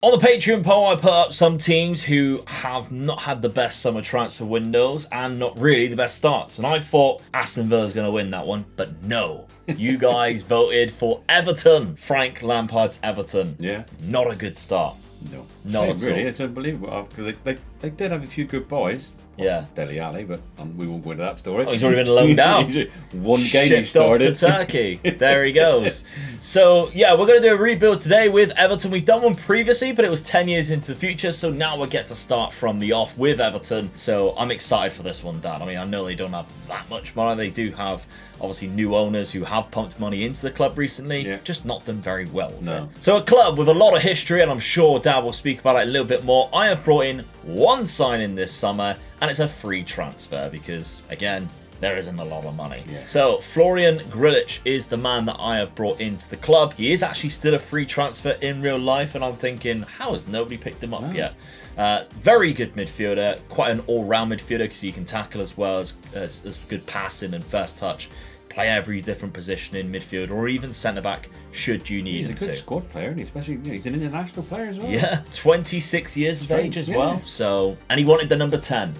On the Patreon poll, I put up some teams who have not had the best summer transfer windows and not really the best starts. And I thought Aston Villa's going to win that one, but no. You guys voted for Everton. Frank Lampard's Everton. Yeah. Not a good start. No. Not at really. all. It's unbelievable. Because they did have a few good boys. Yeah. Dele Alli, but we won't go into that story. Oh, he's already been loaned out. One game Shipped he started. off to Turkey. There he goes. So, yeah, we're going to do a rebuild today with Everton. We've done one previously, but it was 10 years into the future, so now we get to start from the off with Everton. So I'm excited for this one, Dan. I mean, I know they don't have that much money. They do have, obviously, new owners who have pumped money into the club recently, just not done very well with it. So a club with a lot of history, and I'm sure Dad will speak about it a little bit more. I have brought in one signing this summer, and it's a free transfer because, again, there isn't a lot of money. So Florian Grillich is the man that I have brought into the club. He is actually still a free transfer in real life, and I'm thinking, how has nobody picked him up yet? Very good midfielder, quite an all-round midfielder because he can tackle as well as good passing and first touch. Play every different position in midfield or even centre-back should you need him to. He's a good squad player, and especially he's an international player as well. Yeah, 26 years of age as well. So, and he wanted the number 10.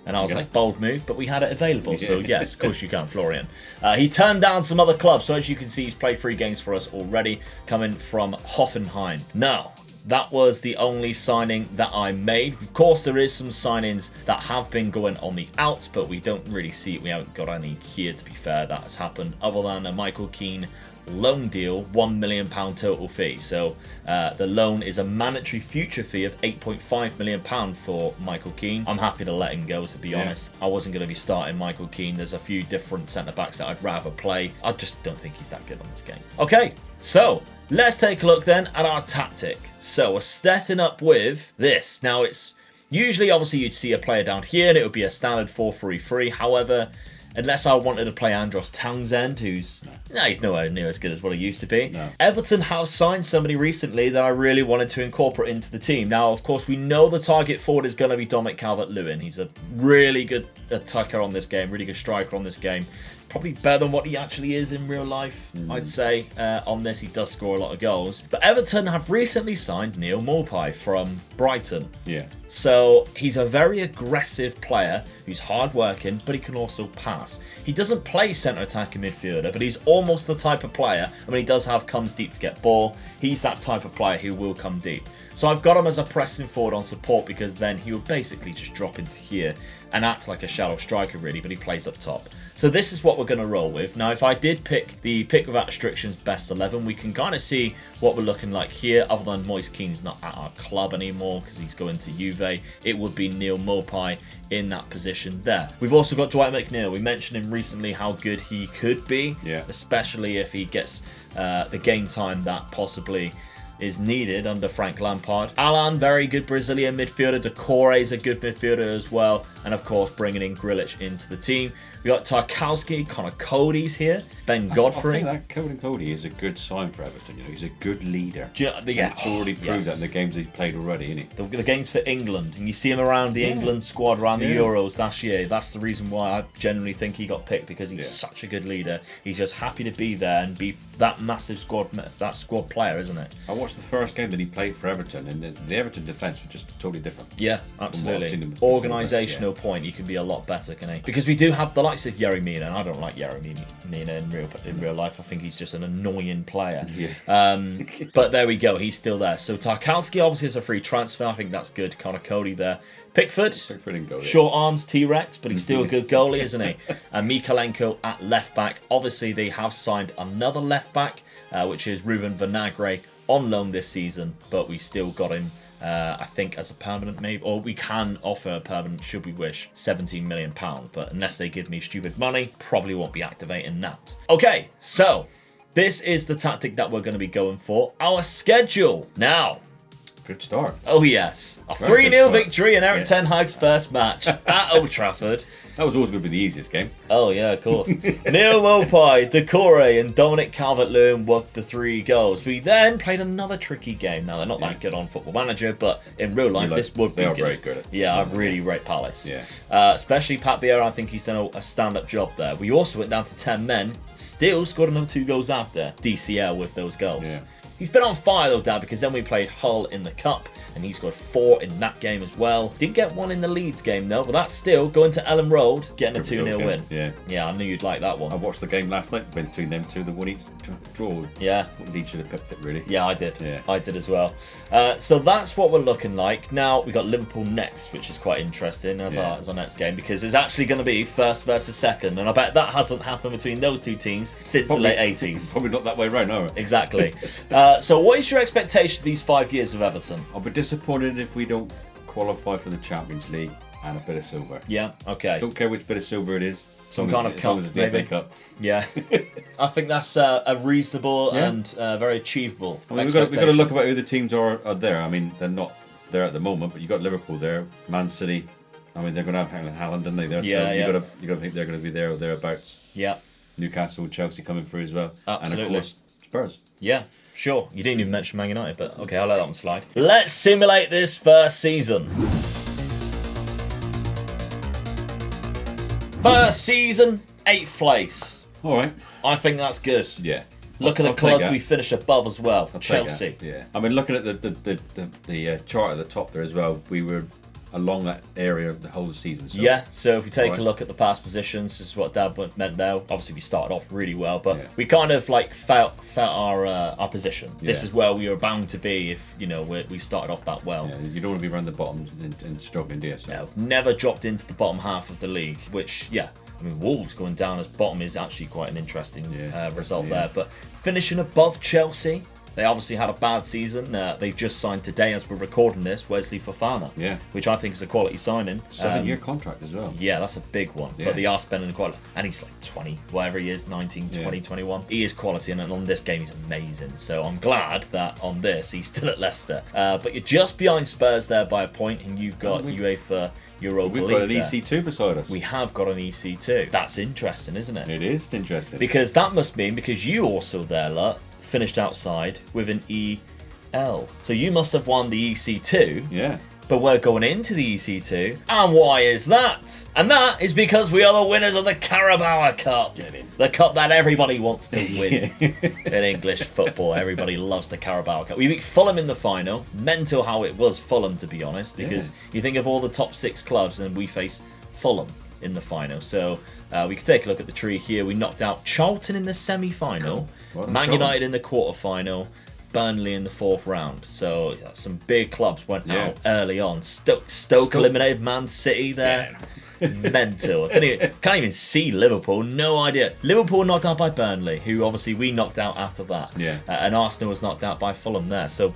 And I was like, bold move, but we had it available. So, yes, of course you can, Florian. He turned down some other clubs. So, as you can see, he's played 3 games for us already, coming from Hoffenheim. Now, that was the only signing that I made. Of course, there is some signings that have been going on the outs, but we don't really see it. We haven't got any here, to be fair, that has happened, other than a Michael Keane loan deal, £1 million total fee. So the loan is a mandatory future fee of £8.5 million for Michael Keane. I'm happy to let him go, to be honest. I wasn't going to be starting Michael Keane. There's a few different centre-backs that I'd rather play. I just don't think he's that good on this game. Okay, so let's take a look then at our tactic. So we're setting up with this. Now it's usually, obviously, you'd see a player down here and it would be a standard 4-3-3. However, unless I wanted to play Andros Townsend, who's he's nowhere near as good as what he used to be. Everton have signed somebody recently that I really wanted to incorporate into the team. Now, of course, we know the target forward is going to be Dominic Calvert-Lewin. He's a really good attacker on this game, really good striker on this game. Probably better than what he actually is in real life, I'd say. On this, he does score a lot of goals. But Everton have recently signed Neil Maupay from Brighton. So he's a very aggressive player who's hard-working, but he can also pass. He doesn't play centre-attacking midfielder, but he's almost the type of player, I mean, he does have comes deep to get ball. He's that type of player who will come deep. So I've got him as a pressing forward on support because then he will basically just drop into here and acts like a shallow striker, really, but he plays up top. So this is what we're going to roll with. Now, if I did pick the pick without restrictions best 11, we can kind of see what we're looking like here. Other than Moise Keane's not at our club anymore because he's going to Juve, it would be Neil Maupay in that position there. We've also got Dwight McNeil. We mentioned him recently how good he could be, especially if he gets the game time that possibly is needed under Frank Lampard. Alan, very good Brazilian midfielder. Decore is a good midfielder as well. And of course, bringing in Grillich into the team. We got Tarkowski, Connor Cody's here, Ben Godfrey. I think that Cody Cody is a good sign for Everton. You know, he's a good leader. He's already proved that in the games he's played already, isn't he? The games for England, and you see him around the England squad around the Euros last year. That's the reason why I genuinely think he got picked, because he's such a good leader. He's just happy to be there and be that massive squad player, isn't it? I watched the first game that he played for Everton, and the Everton defence was just totally different. Yeah, absolutely. Organisational point, he can be a lot better, can he? Because we do have the likes of Yerry Mina, and I don't like Yerry Mina in real life. I think he's just an annoying player. But there we go, he's still there. So Tarkowski obviously is a free transfer. I think that's good. Connor Cody there. Pickford in goal, short arms, T-Rex, but he's still a good goalie, isn't he? And Mikalenko at left back. Obviously, they have signed another left back, which is Ruben Vinagre, on loan this season, but we still got him, I think, as a permanent, maybe, or we can offer a permanent should we wish, £17 million, but unless they give me stupid money, probably won't be activating that. Okay, so this is the tactic that we're going to be going for. Our schedule now. Good start. Oh yes, a 3-0 victory in Eric Ten Hag's first match at Old Trafford. That was always going to be the easiest game. Oh yeah, of course. Neil Maupay, Decore and Dominic Calvert-Lewin were the 3 goals. We then played another tricky game. Now they're not that good on Football Manager, but in real life this would be good. They are very good. Yeah, I really rate Palace. Especially Pat Vieira, I think he's done a stand-up job there. We also went down to 10 men, still scored another 2 goals after DCL with those goals. He's been on fire though, Dad, because then we played Hull in the Cup, and he scored 4 in that game as well. Did get 1 in the Leeds game though, but that's still going to Ellen Road, getting a 2-0 win. Yeah, I knew you'd like that one. I watched the game last night between them two, the one each draw. Yeah. One each should have picked it, really. Yeah, I did. Yeah. I did as well. So that's what we're looking like. Now, we got Liverpool next, which is quite interesting as our next game, because it's actually going to be first versus second, and I bet that hasn't happened between those two teams since the late 80s. Probably not that way round, are we? Exactly. So what is your expectation of these 5 years of Everton? I'll be disappointed if we don't qualify for the Champions League and a bit of silver. Yeah, okay. Don't care which bit of silver it is. Some kind of cup, as the FA Cup. Yeah. I think that's a reasonable and very achievable we've got to look about who the teams are there. I mean, they're not there at the moment, but you've got Liverpool there, Man City. I mean, they're going to have Haaland, didn't they? There, yeah, so you got to think they're going to be there or thereabouts. Yeah. Newcastle, Chelsea coming through as well. Absolutely. And of course, Spurs. Yeah. Sure, you didn't even mention Man United, but okay, I'll let that one slide. Let's simulate this first season. First season, 8th place. All right. I think that's good. Yeah. Look at the clubs we finished above as well. Chelsea. Yeah. I mean, looking at the chart at the top there as well, we were along that area of the whole season. So. Yeah, so if we take a look at the past positions, this is what Dad meant there. Obviously, we started off really well, but we kind of like felt our position. This is where we were bound to be if we started off that well. Yeah, you don't want to be around the bottom and struggling, do you? So. No, never dropped into the bottom half of the league, which I mean, Wolves going down as bottom is actually quite an interesting result there. But finishing above Chelsea. They obviously had a bad season. They've just signed today, as we're recording this, Wesley Fofana. Yeah. Which I think is a quality signing. 7-year contract as well. Yeah, that's a big one. Yeah. But they are spending quite. And he's like 20, whatever he is, 19, 20, 21. He is quality, and on this game, he's amazing. So I'm glad that on this, he's still at Leicester. But you're just behind Spurs there by a point, and you've got UEFA Europa League. We've got an EC2 beside us. We have got an EC2. That's interesting, isn't it? It is interesting. Because that must mean, because you also there, look, finished outside with an EL. So you must have won the EC2. Yeah. But we're going into the EC2. And why is that? And that is because we are the winners of the Carabao Cup. The cup that everybody wants to win in English football. Everybody loves the Carabao Cup. We beat Fulham in the final. Mental how it was Fulham, to be honest. Because you think of all the top 6 clubs and we face Fulham in the final. So we can take a look at the tree here. We knocked out Charlton in the semi-final. Cool. Man United in the quarter-final. Burnley in the 4th round. So some big clubs went out early on. Stoke eliminated Man City there. Mental. Can't even see Liverpool. No idea. Liverpool knocked out by Burnley, who obviously we knocked out after that. Yeah. And Arsenal was knocked out by Fulham there. So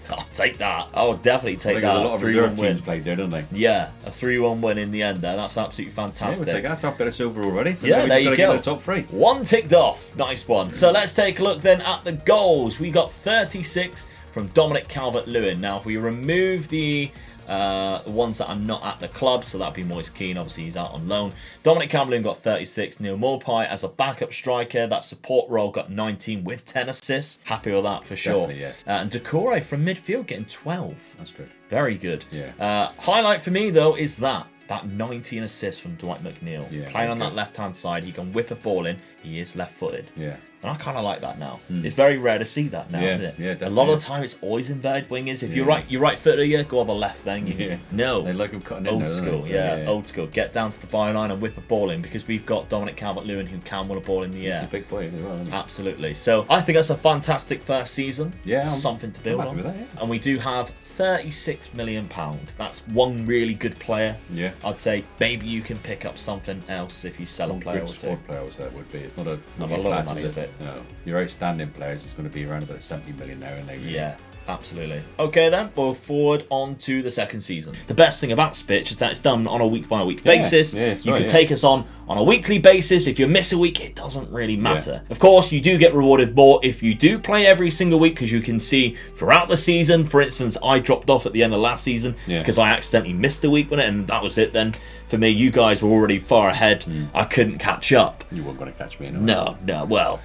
I'll take that. I would definitely take that. A lot of reserve teams played there, don't they? Yeah, a 3-1 win in the end there. That's absolutely fantastic. Yeah, we'll take that. That's our bit of silver already. So yeah, there you go. Get the top 3. 1 ticked off. Nice one. So let's take a look then at the goals. We got 36 from Dominic Calvert-Lewin. Now, if we remove the ones that are not at the club, so that'd be Moise Keane, obviously he's out on loan. Dominic Calvert-Lewin got 36. Neil Maupay as a backup striker, that support role got 19 with 10 assists. Happy with that for sure. Definitely, And Doucouré from midfield getting 12. That's good. Very good. Yeah. Highlight for me though is that 19 assists from Dwight McNeil. Yeah, playing on that left-hand side, he can whip a ball in. He is left-footed. Yeah. And I kind of like that now. It's very rare to see that now, isn't it? Yeah, definitely. A lot of the time, it's always inverted wingers. If you're right-footed, you go on the left then. No. They like him cutting in old now, school, so, yeah. Old school. Get down to the byline and whip a ball in, because we've got Dominic Calvert-Lewin who can win a ball in the air. He's a big boy as well, isn't he? Absolutely. So I think that's a fantastic first season. Yeah. Something to build I'm on. happy with that, yeah. And we do have £36 million. That's one really good player. Yeah. I'd say maybe you can pick up something else if you sell a player or two. Squad players that would be. It's not a lot of money, is it? No. Your outstanding players is going to be around about 70 million now, and they really. Yeah. Absolutely. Okay then, we'll forward on to the second season. The best thing about Spitch is that it's done on a week-by-week basis. You can take us on a weekly basis. If you miss a week, it doesn't really matter. Of course, you do get rewarded more if you do play every single week, because you can see throughout the season. For instance, I dropped off at the end of last season because I accidentally missed a week with it, and that was it then. For me, you guys were already far ahead. I couldn't catch up. You weren't going to catch me anyway. No, well...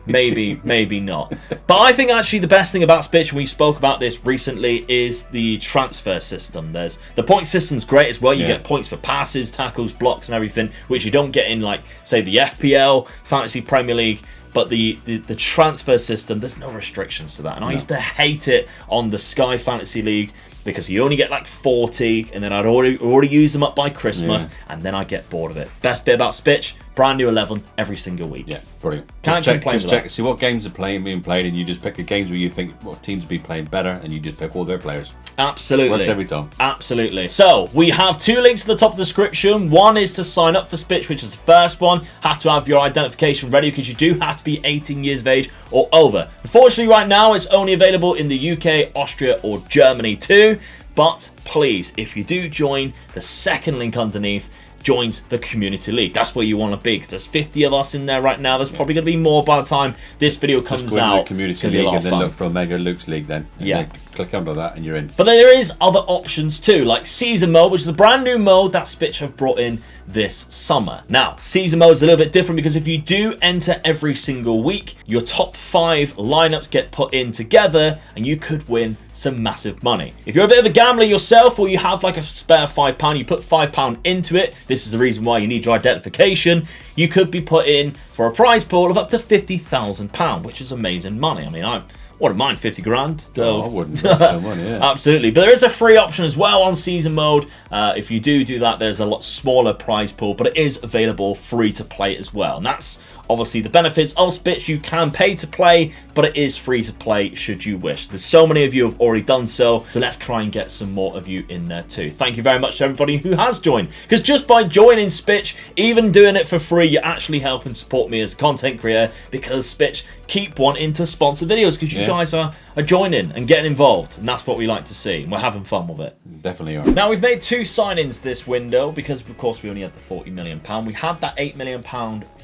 maybe not. But I think actually the best thing about Spitch, and we spoke about this recently, is the transfer system. There's the point system's great as well. You get points for passes, tackles, blocks, and everything, which you don't get in, like, say, the FPL, Fantasy Premier League, But the transfer system, there's no restrictions to that. And I used to hate it on the Sky Fantasy League because you only get like 40, and then I'd already use them up by Christmas, and then I get bored of it. Best bit about SPITCH, brand new 11 every single week. Yeah, brilliant. Can't complain with that. See what games are being played, and you just pick the games where you think what teams will be playing better, and you just pick all their players. Absolutely. Works every time. Absolutely. So, we have 2 links at the top of the description. One is to sign up for SPITCH, which is the first one. Have to have your identification ready because you do have to be 18 years of age or over. Unfortunately, right now, it's only available in the UK, Austria, or Germany too. But please, if you do join, the second link underneath joins the community league. That's where you want to be, because there's 50 of us in there right now. There's probably going to be more by the time this video comes out. The community league and then look for Omega Luke's league then. And click under that and you're in. But there is other options too, like season mode, which is a brand new mode that SPITCH have brought in this summer. Now, season mode is a little bit different because if you do enter every single week, your top 5 lineups get put in together and you could win some massive money. If you're a bit of a gambler yourself, or you have like a spare £5, you put £5 into it, this is the reason why you need your identification, you could be put in for a prize pool of up to £50,000, which is amazing money. I mean, I wouldn't mind 50 grand. Oh, I wouldn't. Absolutely. But there is a free option as well on season mode. If you do that, there's a lot smaller prize pool, but it is available free to play as well. And that's obviously the benefits of SPITCH. You can pay to play, but it is free to play should you wish. There's so many of you have already done so let's try and get some more of you in there too. Thank you very much to everybody who has joined, because just by joining SPITCH, even doing it for free, you're actually helping support me as a content creator, because SPITCH keep wanting to sponsor videos because you guys are joining and getting involved, and that's what we like to see, and we're having fun with it. Definitely are. Now, we've made 2 signings this window because of course we only had the £40 million. We had that £8 million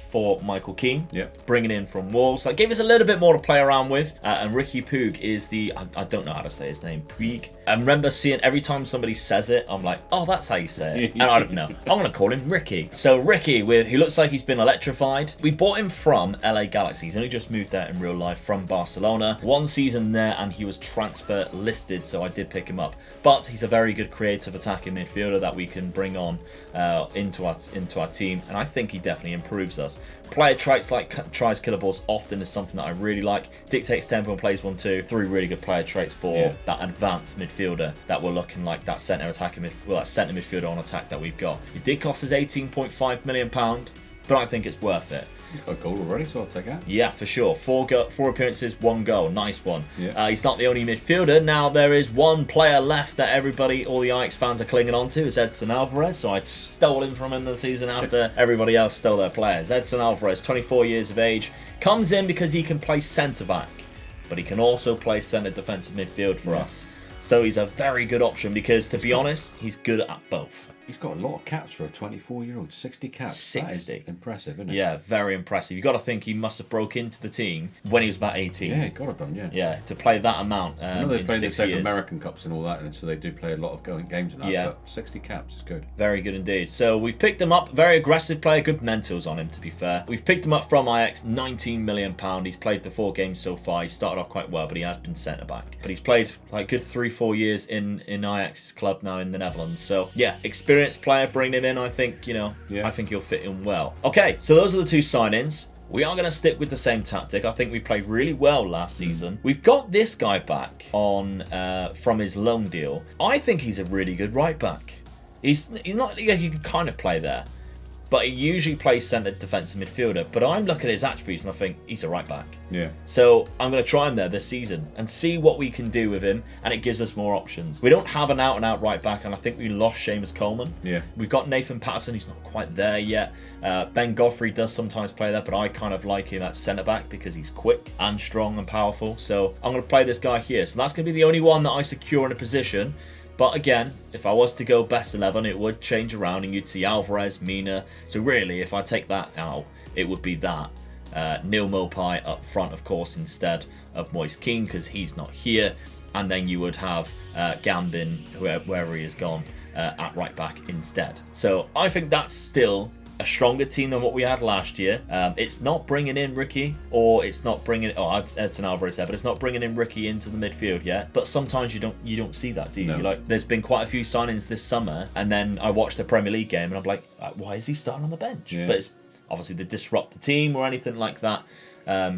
for Michael Keane, bringing in from Wolves. That gave us a little bit more to play around with, and Ricky Puig is the, I don't know how to say his name, Puig. I remember seeing every time somebody says it, I'm like, oh, that's how you say it. And I don't know. I'm going to call him Ricky. So Ricky, he looks like he's been electrified. We bought him from LA Galaxy. He's only just moved there in real life from Barcelona. 1 season there and he was transfer listed, so I did pick him up. But he's a very good creative attacking midfielder that we can bring on into our team, and I think he definitely improves us. Player traits like tries killer balls often is something that I really like. Dictates tempo and plays 1-2. 3 really good player traits for that advanced midfielder that we're looking like that centre midfielder on attack that we've got. It did cost us £18.5 million, but I think it's worth it. He's got a goal already, so I'll take that. Yeah, for sure. 4 appearances, 1 goal. Nice one. Yeah. He's not the only midfielder. Now, there is 1 player left that all the Ajax fans are clinging on to, is Edson Alvarez. So I stole him from him the season after everybody else stole their players. Edson Alvarez, 24 years of age, comes in because he can play centre-back, but he can also play centre defensive midfield for us. So he's a very good option because, to be honest, he's good at both. He's got a lot of caps for a 24-year-old. 60 caps. 60. That is impressive, isn't it? Yeah, very impressive. You got to think he must have broke into the team when he was about 18. Yeah, he got it done, yeah. Yeah, to play that amount I know they play the South years. American Cups and all that, and so they do play a lot of games and that, but 60 caps is good. Very good indeed. So we've picked him up. Very aggressive player, good mentals on him, to be fair. We've picked him up from Ajax, £19 million. He's played the 4 games so far. He started off quite well, but he has been centre-back. But he's played like good 3-4 years in Ajax's club now in the Netherlands. So yeah, experienced player, bring him in. I think, I think he'll fit in well. Okay, so those are the 2 signings. We are going to stick with the same tactic. I think we played really well last season. We've got this guy back on from his loan deal. I think he's a really good right back. He's not, he can kind of play there, but he usually plays centre defensive midfielder. But I'm looking at his attributes and I think he's a right back. Yeah. So I'm going to try him there this season and see what we can do with him, and it gives us more options. We don't have an out-and-out right back, and I think we lost Seamus Coleman. Yeah. We've got Nathan Patterson. He's not quite there yet. Ben Godfrey does sometimes play there, but I kind of like him at centre-back because he's quick and strong and powerful. So I'm going to play this guy here. So that's going to be the only one that I secure in a position. But again, if I was to go best 11, it would change around and you'd see Alvarez, Mina. So really, if I take that out, it would be that. Neil Mopai up front, of course, instead of Moise Keane, because he's not here. And then you would have Gambin, wherever he has gone, at right back instead. So I think that's still a stronger team than what we had last year. It's not bringing in Ricky, or it's not bringing Edson Alvarez there, but it's not bringing in Ricky into the midfield yet. But sometimes you don't see that, do you? No. There's been quite a few signings this summer, and then I watched a Premier League game and I'm like, why is he starting on the bench? Yeah. But it's obviously to disrupt the team or anything like that.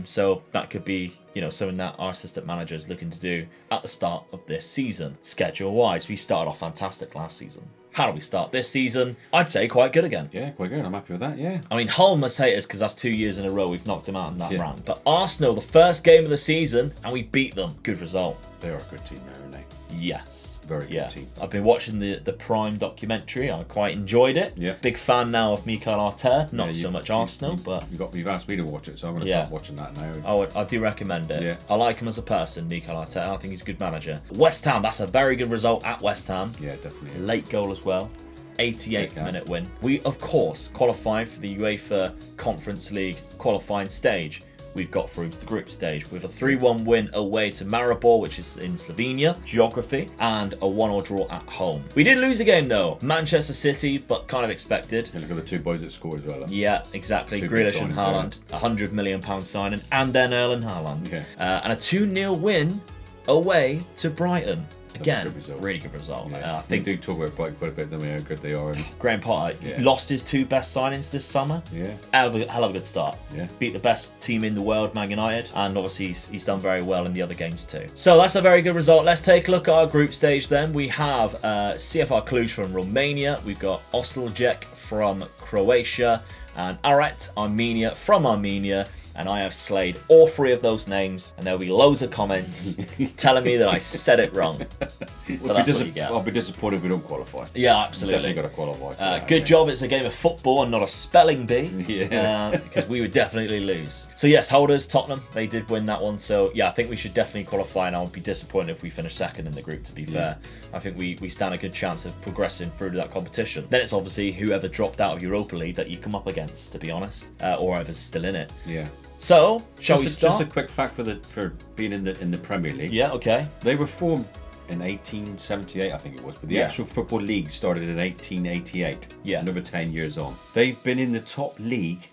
So that could be, something that our assistant manager is looking to do at the start of this season. Schedule-wise, we started off fantastic last season. How do we start this season? I'd say quite good again. Yeah, quite good. I'm happy with that, yeah. I mean, Hull must hate us because that's 2 years in a row we've knocked them out in that round. But Arsenal, the first game of the season, and we beat them. Good result. They are a good team now, aren't they? Yes. Very good team. I've been watching the Prime documentary. I quite enjoyed it. Yeah. Big fan now of Mikel Arteta. Not so much Arsenal, but you've asked me to watch it, so I'm going to start watching that now. I do recommend it. Yeah. I like him as a person, Mikel Arteta. I think he's a good manager. West Ham, that's a very good result at West Ham. Yeah, definitely. Late goal as well. 88th minute win. We, of course, qualified for the UEFA Conference League qualifying stage. We've got through to the group stage with a 3-1 win away to Maribor, which is in Slovenia, geography, and a 1-1 draw at home. We did lose a game though, Manchester City, but kind of expected. Yeah, look at the two boys that scored as well. Yeah, exactly. Grealish and Haaland, £100 million signing, and then Erling Haaland. Yeah. And a 2-0 win away to Brighton. Again, good really good result. Yeah. I think they do talk about Brighton quite a bit, don't we, how good they are. Graham Potter lost his 2 best signings this summer. Yeah. Hell of a good start. Yeah. Beat the best team in the world, Man United, and obviously he's done very well in the other games too. So that's a very good result. Let's take a look at our group stage then. We have CFR Cluj from Romania. We've got Osijek from Croatia, and Arat Armenia from Armenia. And I have slayed all 3 of those names, and there'll be loads of comments telling me that I said it wrong. But that's what you get. I'll be disappointed if we don't qualify. Yeah, absolutely. Definitely got to qualify. Good job it's a game of football and not a spelling bee. Yeah. Because we would definitely lose. So yes, holders, Tottenham, they did win that one. So yeah, I think we should definitely qualify, and I would be disappointed if we finish second in the group, to be fair. I think we stand a good chance of progressing through to that competition. Then it's obviously whoever dropped out of Europa League that you come up against, to be honest, or whoever's still in it. Yeah. So, shall we start? Just a quick fact for being in the Premier League. Yeah, okay. They were formed in 1878, I think it was, but the actual football league started in 1888. Yeah. Another 10 years on. They've been in the top league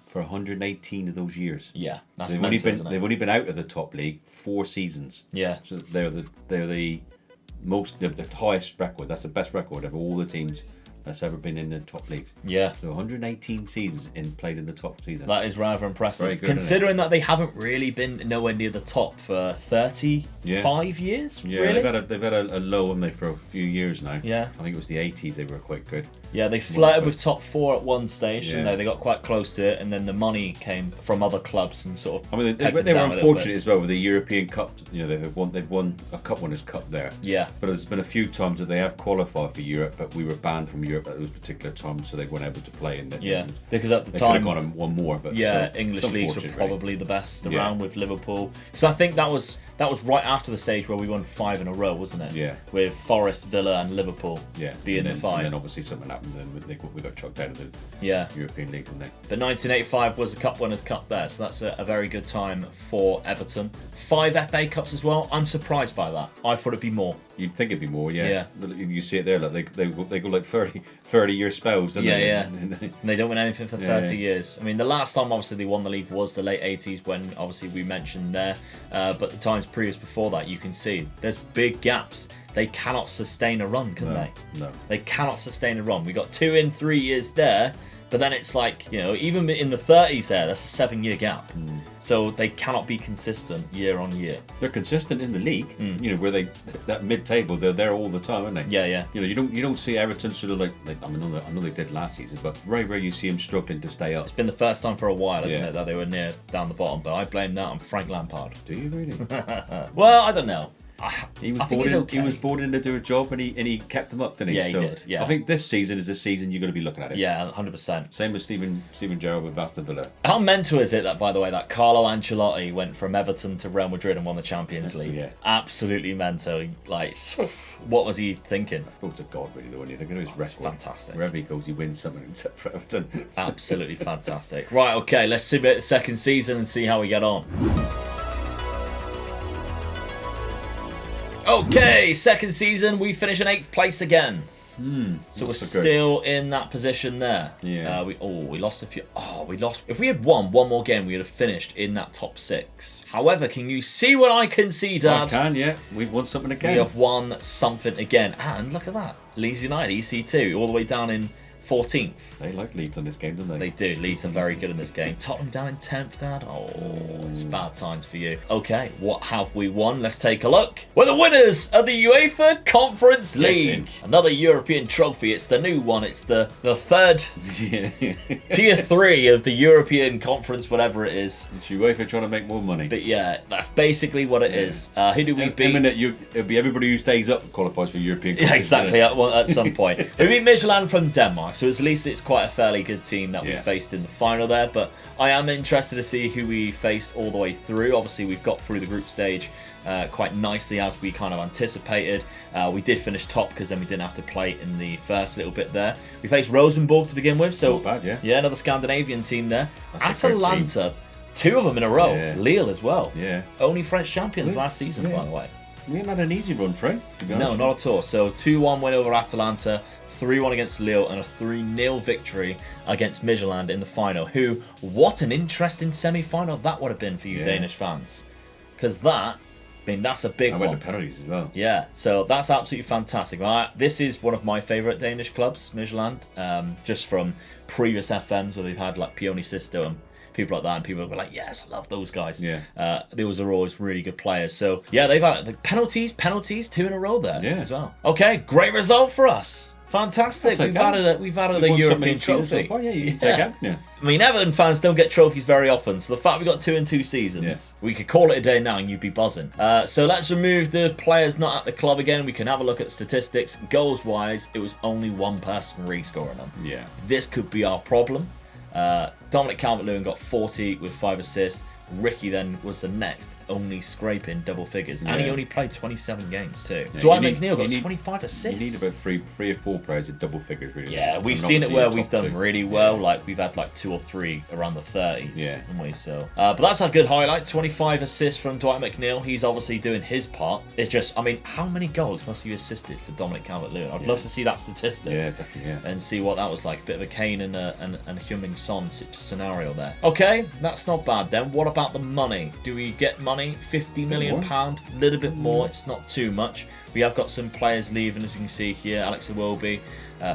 for 118 of those years. Yeah, that's they've only been out of the top league 4 seasons. Yeah. So they're the highest record. That's the best record of all the teams that's ever been in the top leagues. Yeah. So 118 seasons played in the top season. That is rather impressive. Very good, considering that they haven't really been nowhere near the top for 35 years. Yeah, really? they've had a low, haven't they, for a few years now. Yeah. I think it was the 80s they were quite good. Yeah, they flirted with top 4 at one stage, and they got quite close to it, and then the money came from other clubs and sort of. I mean, they were unfortunate as well with the European Cup. They've won a Cup Winners' Cup there. Yeah. But there's been a few times that they have qualified for Europe, but we were banned from Europe at those particular times, so they weren't able to play in it. Because at the they time could have gone on one more, but English leagues were probably the best around with Liverpool. So I think that was right after the stage where we won 5 in a row, wasn't it? Yeah. With Forest, Villa, and Liverpool. Being the 5. And then obviously something happened, and we got chucked out of the European leagues, didn't they? But 1985 was the Cup Winners' Cup there, so that's a very good time for Everton. 5 FA Cups as well. I'm surprised by that. I thought it'd be more. You'd think it'd be more, yeah. You see it there, like they go like 30-year spells, don't they? And they don't win anything for 30 years. I mean, the last time obviously they won the league was the late 80s, when obviously we mentioned there. But the times previous before that, you can see there's big gaps. They cannot sustain a run, can they? No. They cannot sustain a run. We got 2 in 3 years there, but then it's like, even in the 30s there, that's a 7-year gap. So they cannot be consistent year on year. They're consistent in the league, where that mid-table, they're there all the time, aren't they? Yeah. You don't see Everton sort of like I know they did last season, but very rare you see them struggling to stay up. It's been the first time for a while, isn't it, that they were near down the bottom, but I blame that on Frank Lampard. Do you really? Well, I don't know. He was brought in to do a job, and he kept them up, didn't he? Yeah, he did. Yeah. I think this season is the season you're going to be looking at it. Yeah, 100%. Same as Steven Gerrard with Aston Villa. How mental is it that, by the way, that Carlo Ancelotti went from Everton to Real Madrid and won the Champions League? Yeah. Absolutely mental. Like, what was he thinking? Oh, to God, really, though, when you think of his record. Fantastic. Wherever he goes, he wins something except for Everton. Absolutely fantastic. Right, okay, let's simulate the second season and see how we get on. Okay, second season, we finish in 8th place again. So we're still in that position there. Yeah. We lost a few. We lost. If we had won one more game, we would have finished in that top 6. However, can you see what I can see, Dad? I can, yeah. We've won something again. We have won something again. And look at that. Leeds United, EC2, all the way down in 14th. They like Leeds on this game, don't they? They do. Leeds are very good in this game. Tottenham down in 10th, Dad. Oh, it's bad times for you. Okay, what have we won? Let's take a look. We're the winners of the UEFA Conference League. Another European trophy. It's the new one. It's the third tier 3 of the European Conference, whatever it is. It's UEFA trying to make more money. But yeah, that's basically what it is. Who do we beat? It'll be everybody who stays up qualifies for European Conference. Yeah, exactly. At some point. We beat Midtjylland from Denmark, so at least it's quite a fairly good team that we faced in the final there. But I am interested to see who we faced all the way through. Obviously, we've got through the group stage quite nicely as we kind of anticipated. We did finish top because then we didn't have to play in the first little bit there. We faced Rosenborg to begin with, so not bad, yeah, another Scandinavian team there. That's Atalanta, 2 of them in a row. Yeah. Lille as well. Yeah, only French champions last season, by the way. We haven't had an easy run, Fred. No, not at all. So 2-1 win over Atalanta, 3-1 against Lille, and a 3-0 victory against Midtjylland in the final. What an interesting semi-final that would have been for you Danish fans. Because that's a big one. I went to penalties as well. Yeah, so that's absolutely fantastic. This is one of my favourite Danish clubs, Midtjylland, just from previous FMs where they've had like Pioni Sisto and people like that, and people were like, yes, I love those guys. Yeah. Those are always really good players. So yeah, they've had the penalties, 2 in a row there as well. Okay, great result for us. Fantastic. We've added a European trophy. So yeah, you can take it. Yeah. I mean, Everton fans don't get trophies very often, so the fact we got 2 in 2 seasons, we could call it a day now and you'd be buzzing. So let's remove the players not at the club again. We can have a look at statistics. Goals-wise, it was only one person re-scoring them. Yeah. This could be our problem. Dominic Calvert-Lewin got 40 with 5 assists. Ricky then was the next, only scraping double figures. And he only played 27 games too. Yeah, Dwight McNeil got 25 assists. You need about three or four players at double figures, really. Yeah, we've seen it where we've done really well. Like we've had like 2 or 3 around the 30s. Yeah. Haven't we? So, but that's a good highlight. 25 assists from Dwight McNeil. He's obviously doing his part. It's just, I mean, how many goals must you assisted for Dominic Calvert-Lewin? I'd love to see that statistic. Yeah, definitely. Yeah. And see what that was like. A bit of a Kane and a Heung-min Son scenario there. Okay, that's not bad then. What about the money? Do we get money? £50 million, a little bit more. It's not too much. We have got some players leaving, as you can see here. Alex Iwobi,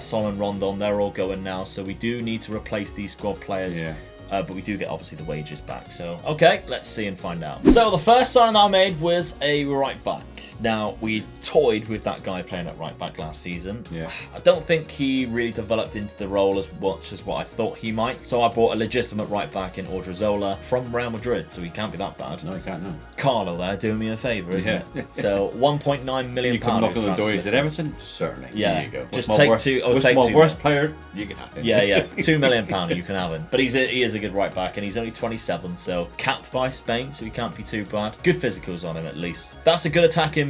Solomon Rondon, they're all going now. So we do need to replace these squad players. Yeah. But we do get, obviously, the wages back. So, okay, let's see and find out. So the first sign I made was a right back. Now, we toyed with that guy playing at right back last season. Yeah. I don't think he really developed into the role as much as what I thought he might. So I bought a legitimate right back in Odriozola from Real Madrid, so he can't be that bad. No, he can't, no. Carlo there doing me a favour, isn't it? So £1.9 million. You come knock on the door, is it Everton? Certainly. Yeah. There you go. Just take two. What's my worst player? You can have him. Yeah, yeah. £2 million, you can have him. But he is a good right back, and he's only 27, so capped by Spain, so he can't be too bad. Good physicals on him, at least. That's a good attacking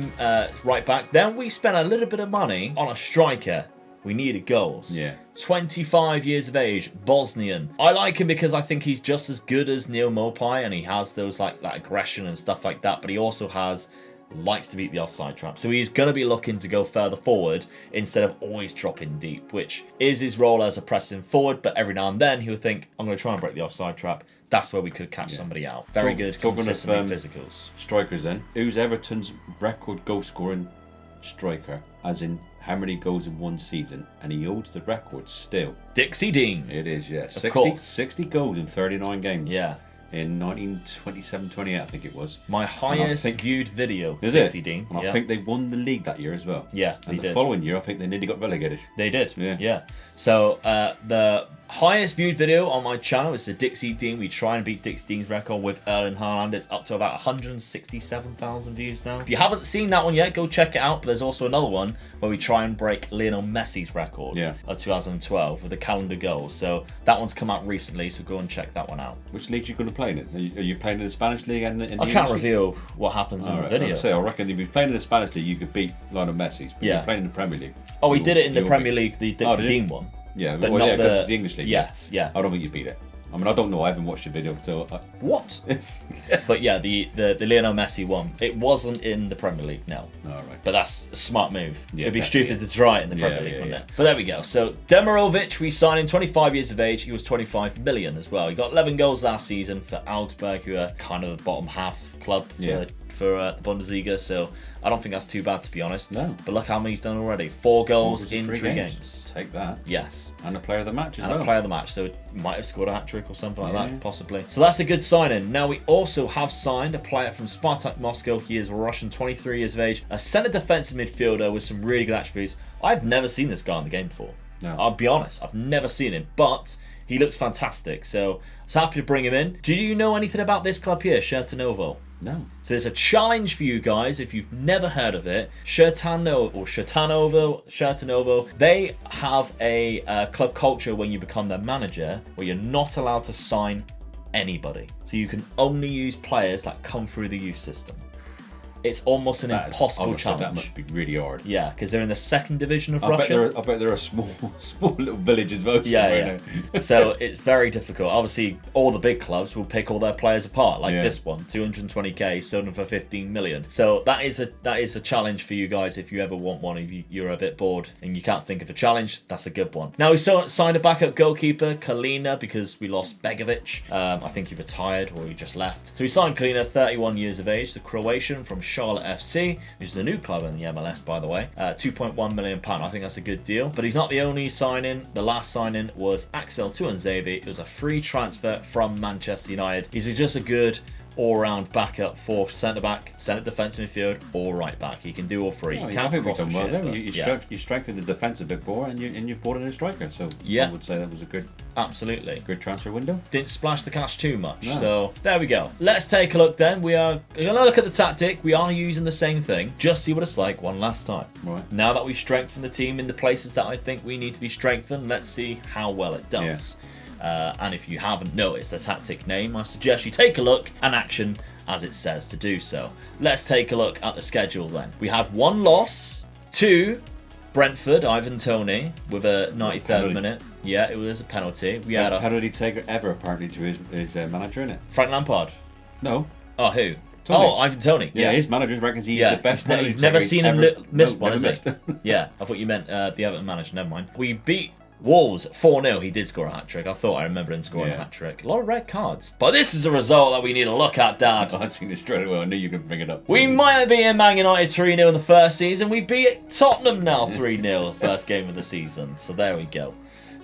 right back. Then we spent a little bit of money on a striker. We needed goals. Yeah. 25 years of age, Bosnian. I like him because I think he's just as good as Neil Mopai, and he has those like that aggression and stuff like that, but he also likes to beat the offside trap. So he's going to be looking to go further forward instead of always dropping deep, which is his role as a pressing forward, but every now and then he'll think, I'm going to try and break the offside trap. That's where we could catch somebody out. Very good, consistently physicals. Strikers then. Who's Everton's record goal scoring striker? As in how many goals in one season? And he holds the record still. Dixie Dean. It is, yeah. Of course. 60 goals in 39 games. Yeah. In 1927-28, I think it was. My highest viewed video, is Dixie it? Dean. And I think they won the league that year as well. Yeah, and the following year, I think they nearly got relegated. They did. Yeah. So the highest viewed video on my channel is the Dixie Dean. We try and beat Dixie Dean's record with Erling Haaland. It's up to about 167,000 views now. If you haven't seen that one yet, go check it out. But there's also another one where we try and break Lionel Messi's record of 2012 with a calendar goal. So that one's come out recently, so go and check that one out. Which league are you going to play in? Are you playing in the Spanish league? And I can't reveal what happens in the video. I reckon if you're playing in the Spanish league, you could beat Lionel Messi's. But if you're playing in the Premier League. Oh, we did it in the Premier League, the Dixie Dean one. Yeah, but not because it's the English league. Yes, yeah. I don't think you beat it. I mean, I don't know. I haven't watched the video, so what? But yeah, the Lionel Messi one. It wasn't in the Premier League, no. All right. But that's a smart move. Yeah, it'd be stupid to try it in the Premier League, wouldn't it? But there we go. So Demirovic, we signed him, 25 years of age. He was 25 million as well. He got 11 goals last season for Augsburg, who are kind of the bottom half club for the Bundesliga, so I don't think that's too bad, to be honest. No. But look how many he's done already. 4 goals in 3 games. Take that. Yes. And a player of the match as well. And a player of the match, so it might have scored a hat-trick or something like that, possibly. So that's a good signing. Now we also have signed a player from Spartak Moscow. He is Russian, 23 years of age, a centre defensive midfielder with some really good attributes. I've never seen this guy in the game before. No. I'll be honest, I've never seen him, but he looks fantastic. So I was happy to bring him in. Do you know anything about this club here, Chertanovo? No. So there's a challenge for you guys if you've never heard of it. Chertanovo, they have a club culture when you become their manager where you're not allowed to sign anybody. So you can only use players that come through the youth system. It's almost an impossible challenge. That must be really hard. Yeah, because they're in the 2nd division of Russia. I bet they're a small little village as well. Yeah. So it's very difficult. Obviously, all the big clubs will pick all their players apart, like this one, 220k, sold them for 15 million. So that is a challenge for you guys if you ever want one. If you're a bit bored and you can't think of a challenge, that's a good one. Now we signed a backup goalkeeper, Kalina, because we lost Begovic. I think he retired or he just left. So we signed Kalina, 31 years of age, the Croatian from Charlotte FC, which is a new club in the MLS, by the way. £2.1 million. I think that's a good deal. But he's not the only signing. The last signing was Axel Tuanzebe. It was a free transfer from Manchester United. He's just a good all-round backup for centre-back, centre defensive midfield, or right-back. He can do all three. I think we've done well there. You strengthened the defence a bit more, and you've brought in a striker. So I would say that was a good transfer window. Didn't splash the cash too much. No. So there we go. Let's take a look then. We are going to look at the tactic. We are using the same thing. Just see what it's like one last time. Right. Now that we've strengthened the team in the places that I think we need to be strengthened, let's see how well it does. And if you haven't noticed the tactic name, I suggest you take a look and action as it says to do so. Let's take a look at the schedule then. We had 1 loss to Brentford, Ivan Toney, with a 93rd minute. Yeah, it was a penalty. We had a penalty taker ever, apparently, to his manager, innit? Frank Lampard? No. Oh, who? Tony. Oh, Ivan Toney. Yeah, his manager reckons he's the best penalty You've never seen him miss one, has he? Yeah, I thought you meant the Everton manager. Never mind. We beat Wolves 4-0. He did score a hat-trick. I thought I remember him scoring a hat-trick. A lot of red cards. But this is a result that we need to look at, Dad. I seen it straight away. I knew you could bring it up. We might have beaten Man United 3-0 in the first season. We beat Tottenham now 3-0, first game of the season. So there we go.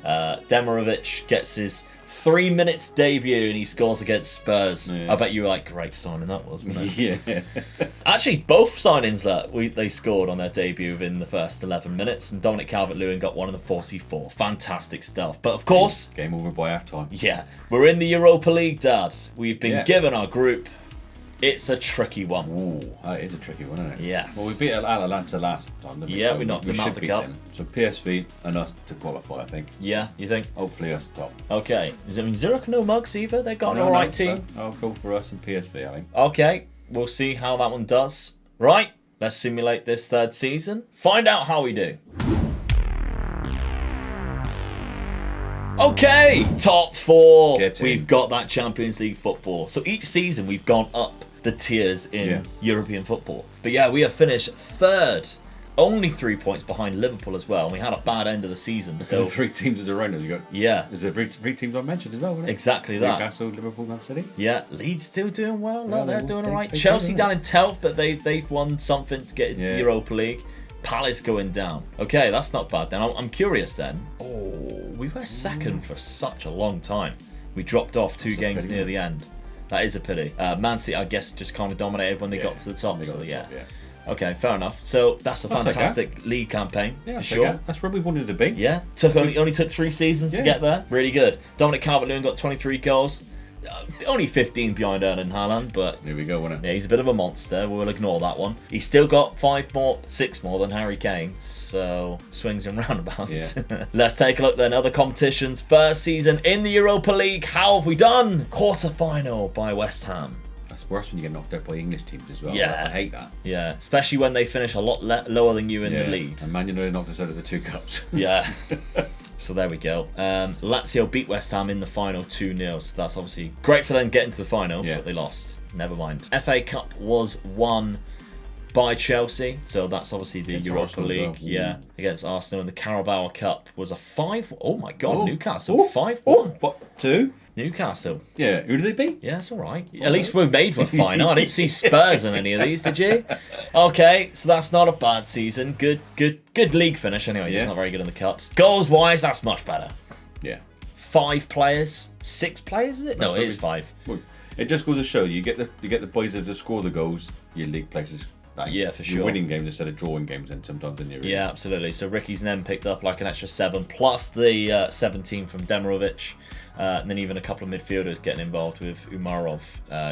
Demirovic gets his 3 minutes debut and he scores against Spurs. Yeah. I bet you were like, great signing that was, wasn't it? Yeah. Actually, both signings that they scored on their debut within the first 11 minutes, and Dominic Calvert-Lewin got one in the 44. Fantastic stuff. But of course, game over by half time. Yeah, we're in the Europa League, Dad. We've been given our group. It's a tricky one. Ooh, that is a tricky one, isn't it? Yes. Well, we beat Atalanta last time, didn't we? Yeah, so we knocked them out the cup. Them. So PSV and us to qualify, I think. Yeah, you think? Hopefully us top. Okay. Does it mean Zurich no mugs either? They've got an alright team. I'll go for us and PSV, I think. Okay, we'll see how that one does. Right, let's simulate this third season. Find out how we do. Okay, top 4. We've got that Champions League football. So each season we've gone up the tiers in European football. But yeah, we have finished 3rd. Only 3 points behind Liverpool as well. And we had a bad end of the season. So 3 teams as around us. You got There's a three teams I mentioned as well, wasn't it? Exactly that. Newcastle, Liverpool, Man City. Yeah, Leeds still doing well. No, they're doing alright. Chelsea down in 12th, but they've won something to get into Europa League. Palace going down. Okay, that's not bad then. I'm curious then. Oh, we were 2nd for such a long time. We dropped off 2 games near the end. That is a pity. Man City, I guess, just kind of dominated when they got to the top. So yeah. Okay, fair enough. So that's a fantastic league campaign, for sure. That's where we wanted to be. Yeah, only took 3 seasons to get there. Really good. Dominic Calvert-Lewin got 23 goals. Only 15 behind Erling Haaland, but there we go, wasn't it? Yeah, he's a bit of a monster. We'll ignore that one. He's still got 6 more than Harry Kane, so swings and roundabouts. Yeah. Let's take a look then. Other competitions. First season in the Europa League. How have we done? Quarter-final by West Ham. That's worse when you get knocked out by English teams as well. Yeah. I hate that. Yeah, especially when they finish a lot lower than you in the league. And Man United knocked us out of the 2 cups. Yeah. So there we go. Lazio beat West Ham in the final 2-0. So that's obviously great for them getting to the final, but they lost. Never mind. FA Cup was won by Chelsea. So that's obviously the Europa League. Yeah, against Arsenal. And the Carabao Cup was a 5. Oh my God, Newcastle 5-1. What? 2? Newcastle. Yeah, who did they beat? Yeah, it's all right. At least we made one final. I didn't see Spurs in any of these, did you? Okay, so that's not a bad season. Good league finish anyway. Just not very good in the cups. Goals wise, that's much better. Yeah. 5 players, 6 players, is it? No, it is 5. Well, it just goes to show you get the boys that score the goals, your league places. Yeah, for sure. You're winning games instead of drawing games, then sometimes in your Yeah, absolutely. So Ricky's then picked up like an extra 7 plus the 17 from Demirovic, and then even a couple of midfielders getting involved with Umarov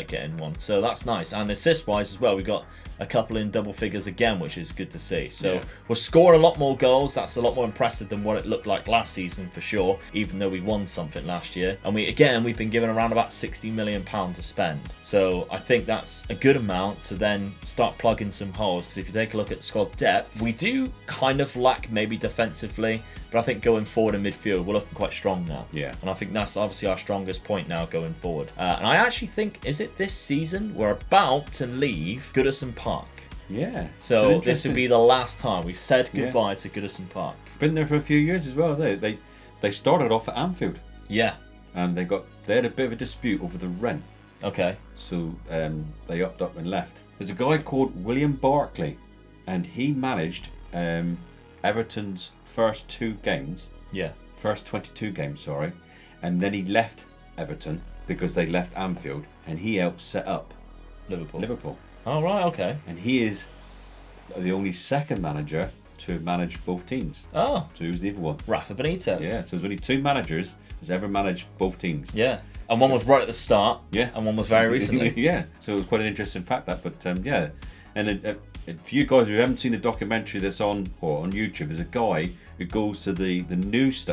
getting one. So that's nice. And assist wise as well, we got a couple in double figures again, which is good to see. So we're scoring a lot more goals. That's a lot more impressive than what it looked like last season for sure, even though we won something last year. And we've been given around about £60 million to spend. So I think that's a good amount to then start plugging some holes, because if you take a look at squad depth, we do kind of lack maybe defensively, but I think going forward in midfield, we're looking quite strong now. Yeah. And I think that's obviously our strongest point now going forward. And I actually think, is it this season, we're about to leave Goodison Park. Yeah. So this would be the last time we said goodbye to Goodison Park. Been there for a few years as well. They started off at Anfield. Yeah. And they had a bit of a dispute over the rent. Okay. So they upped up and left. There's a guy called William Barclay, and he managed Everton's first 2 games. Yeah. First 22 games, sorry. And then he left Everton because they left Anfield, and he helped set up Liverpool. Oh, right, okay. And he is the only second manager to manage both teams. Oh. So who's the other one? Rafa Benitez. Yeah, so there's only 2 managers that's ever managed both teams. Yeah. And one was right at the start. Yeah. And one was very recently. Yeah. So it was quite an interesting fact that. But yeah. And for you guys who haven't seen the documentary that's on YouTube, there's a guy who goes to the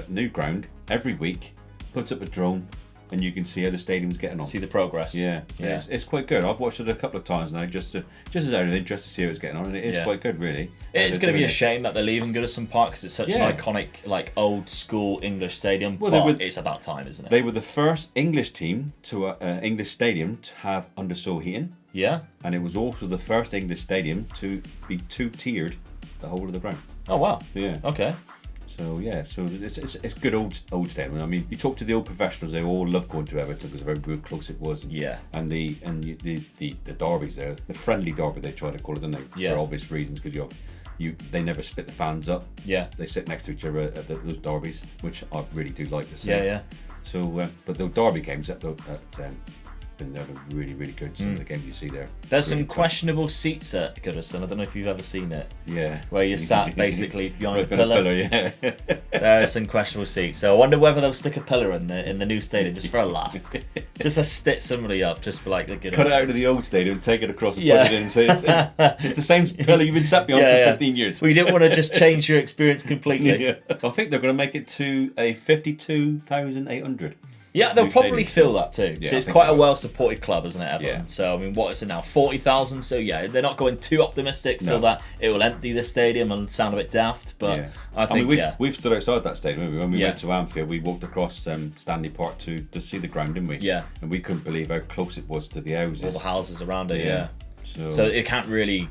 new ground every week, puts up a drone, and you can see how the stadium's getting on. See the progress. Yeah. It's quite good. I've watched it a couple of times now, just as out of interest to see how it's getting on, and it is quite good, really. It's going to be a shame that they're leaving Goodison Park, because it's such an iconic, like, old school English stadium. Well, but it's about time, isn't it? They were the first English team to English stadium to have undersoil heating. Yeah. And it was also the first English stadium to be 2-tiered the whole of the ground. Oh wow. Yeah. Okay. So yeah, so it's good old stadium. I mean, you talk to the old professionals; they all love going to Everton because of how good close it was. And the derbies there, the friendly derby they try to call it, don't they? Yeah. For obvious reasons, because they never split the fans up. Yeah. They sit next to each other at those derbies, which I really do like to see. Yeah. So, but the derby games they're really, really good. Some of the games you see there. There's some questionable seats at Goodison. I don't know if you've ever seen it. Yeah. Where you sat basically behind a pillar. Yeah. There are some questionable seats. So I wonder whether they'll stick a pillar in the new stadium just for a laugh. Just to stitch somebody up, just for like the good. Cut it out of the old stadium, take it across and put it in. So it's the same pillar you've been sat behind for 15 years. We didn't want to just change your experience completely. Yeah. I think they're going to make it to a 52,800. Yeah, they'll probably fill that too. Yeah, so it's quite a well-supported club, isn't it, Everton? Yeah. So, I mean, what is it now? 40,000? So, yeah, they're not going too optimistic so that it will empty the stadium and sound a bit daft. But I think, we've stood outside that stadium. When we went to Anfield, we walked across Stanley Park to see the ground, didn't we? Yeah. And we couldn't believe how close it was to the houses. All the houses around it, yeah. So it can't really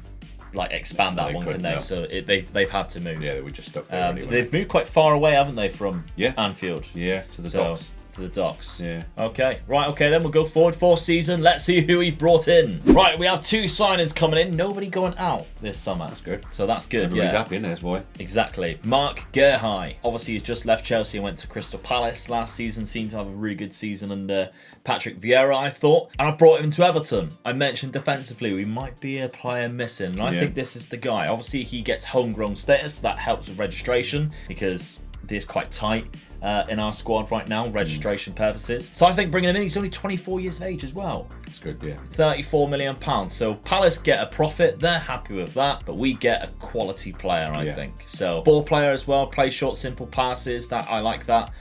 expand that one, can they? No. So they've had to move. Yeah, they were just stuck there anyway. They've moved quite far away, haven't they, from Anfield? Yeah, to the docks. To the docks. Yeah. Okay. Right, okay, then we'll go forward for season. Let's see who he brought in. Right, we have 2 signings coming in. Nobody going out this summer. That's good. So that's good, Everybody's happy in there, that's why. Exactly. Mark Gerhai. Obviously, he's just left Chelsea and went to Crystal Palace last season. Seemed to have a really good season under Patrick Vieira, I thought. And I brought him to Everton. I mentioned defensively, we might be a player missing. And I think this is the guy. Obviously, he gets homegrown status. So that helps with registration because it's quite tight in our squad right now, registration purposes. So I think bringing him in, he's only 24 years of age as well. That's good, yeah. £34 million. So Palace get a profit, they're happy with that, but we get a quality player, I think. So ball player as well, plays short, simple passes. That I like that.